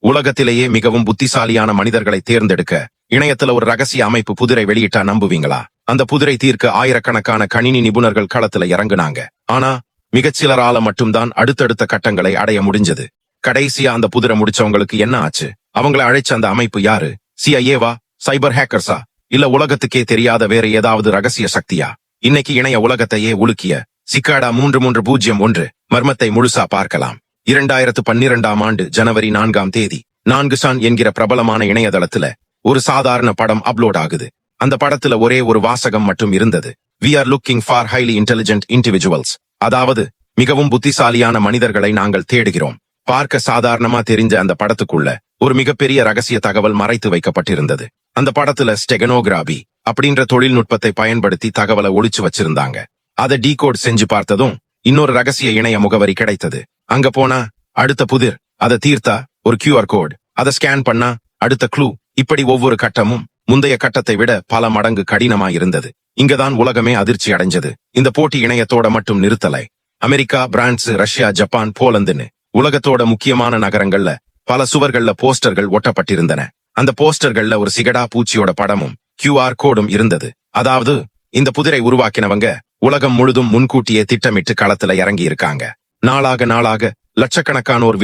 உலகத்திலேயே மிகவும் புத்திசாலியான மனிதர்களை தேர்ந்தெடுக்க இணையத்துல ஒரு ரகசிய அமைப்பு புதிரை வெளியிட்டா நம்புவீங்களா? அந்த புதிரை தீர்க்க ஆயிரக்கணக்கான கணினி நிபுணர்கள் களத்துல இறங்குனாங்க. ஆனா மிகச்சிலரால மட்டும்தான் அடுத்தடுத்த கட்டங்களை அடைய முடிஞ்சது. கடைசியா அந்த புதிரை முடிச்சவங்களுக்கு என்ன ஆச்சு? அவங்களை அழைச்ச அந்த அமைப்பு யாரு? CIA-வா? சைபர் ஹேக்கர்ஸா? இல்ல உலகத்துக்கே தெரியாத வேற ஏதாவது ரகசிய சக்தியா? இன்னைக்கு இணைய உலகத்தையே உலுக்கிய சிக்காடா 3301 மர்மத்தை முழுசா பார்க்கலாம். 2012ஆம் ஆண்டு ஜனவரி 4ஆம் தேதி 4chan என்கிற பிரபலமான இணையதளத்துல ஒரு சாதாரண படம் அப்லோட் ஆகுது. அந்த படத்துல ஒரே ஒரு வாசகம் மட்டும் இருந்தது. We are looking for highly intelligent individuals. அதாவது மிகவும் புத்திசாலியான மனிதர்களை நாங்கள் தேடுகிறோம். பார்க்க சாதாரணமா தெரிஞ்ச அந்த படத்துக்குள்ள ஒரு மிகப்பெரிய ரகசிய தகவல் மறைத்து வைக்கப்பட்டிருந்தது. அந்த படத்துல ஸ்டெகனோகிராபி அப்படின்ற தொழில்நுட்பத்தை பயன்படுத்தி தகவலை ஒளிச்சு வச்சிருந்தாங்க. அதை டீகோட் செஞ்சு பார்த்ததும் இன்னொரு ரகசிய இணைய முகவரி கிடைத்தது. அங்க போனா அடுத்த புதிர், அதை தீர்த்தா ஒரு QR கோட், அதை ஸ்கேன் பண்ணா அடுத்த க்ளூ. இப்படி ஒவ்வொரு கட்டமும் முந்தைய கட்டத்தை விட பல மடங்கு கடினமா இருந்தது. இங்கதான் உலகமே அதிர்ச்சி அடைஞ்சது. இந்த போட்டி இணையத்தோட மட்டும் நிறுத்தலை. அமெரிக்கா, பிரான்ஸ், ரஷ்யா, ஜப்பான், போலந்துன்னு உலகத்தோட முக்கியமான நகரங்கள்ல பல சுவர்கள்ல போஸ்டர்கள் ஒட்டப்பட்டிருந்தன. அந்த போஸ்டர்கள்ல ஒரு சிகடா பூச்சியோட படமும் QR கோடும் இருந்தது. அதாவது இந்த புதிரை உருவாக்கினவங்க உலகம் முழுதும் முன்கூட்டியே திட்டமிட்டு களத்துல இறங்கி இருக்காங்க. நாளாக நாளாக லட்சக்கணக்கானோர்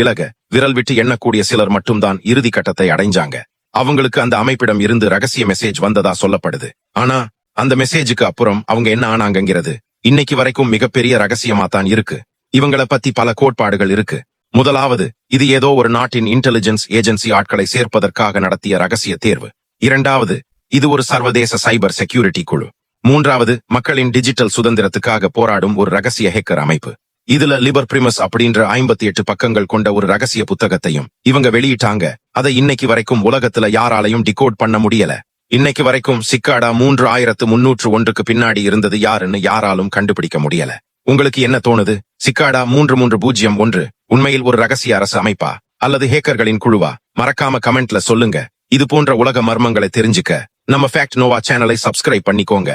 விரல் விட்டு எண்ணக்கூடிய சிலர் மட்டும்தான் இறுதி கட்டத்தை அடைஞ்சாங்க. அவங்களுக்கு அந்த அமைப்பிடம் இருந்து ரகசிய மெசேஜ் வந்ததா சொல்லப்படுது. ஆனா அந்த மெசேஜுக்கு அப்புறம் அவங்க என்ன ஆனாங்கிறது இன்னைக்கு வரைக்கும் மிகப்பெரிய ரகசியமா தான் இருக்கு. இவங்கள பத்தி பல கோட்பாடுகள் இருக்கு. முதலாவது, இது ஏதோ ஒரு நாட்டின் இன்டெலிஜென்ஸ் ஏஜென்சி ஆட்களை சேர்ப்பதற்காக நடத்திய ரகசிய தேர்வு. இரண்டாவது, இது ஒரு சர்வதேச சைபர் செக்யூரிட்டி குழு. மூன்றாவது, மக்களின் டிஜிட்டல் சுதந்திரத்துக்காக போராடும் ஒரு ரகசிய ஹேக்கர் அமைப்பு. இதுல லிபர் பிரிமஸ் அப்படின்ற 58 பக்கங்கள் கொண்ட ஒரு ரகசிய புத்தகத்தையும் இவங்க வெளியிட்டாங்க. அதை இன்னைக்கு வரைக்கும் உலகத்துல யாராலையும் டிகோட் பண்ண முடியல. இன்னைக்கு வரைக்கும் சிக்காடா 3301க்கு பின்னாடி இருந்தது யாருன்னு யாராலும் கண்டுபிடிக்க முடியல. உங்களுக்கு என்ன தோணுது? சிக்காடா 3301 உண்மையில் ஒரு ரகசிய அரசு அமைப்பா அல்லது ஹேக்கர்களின் குழுவா? மறக்காம கமெண்ட்ல சொல்லுங்க. இது போன்ற உலக மர்மங்களை தெரிஞ்சுக்க நம்ம ஃபேக்ட் நோவா சேனலை சப்ஸ்கிரைப் பண்ணிக்கோங்க.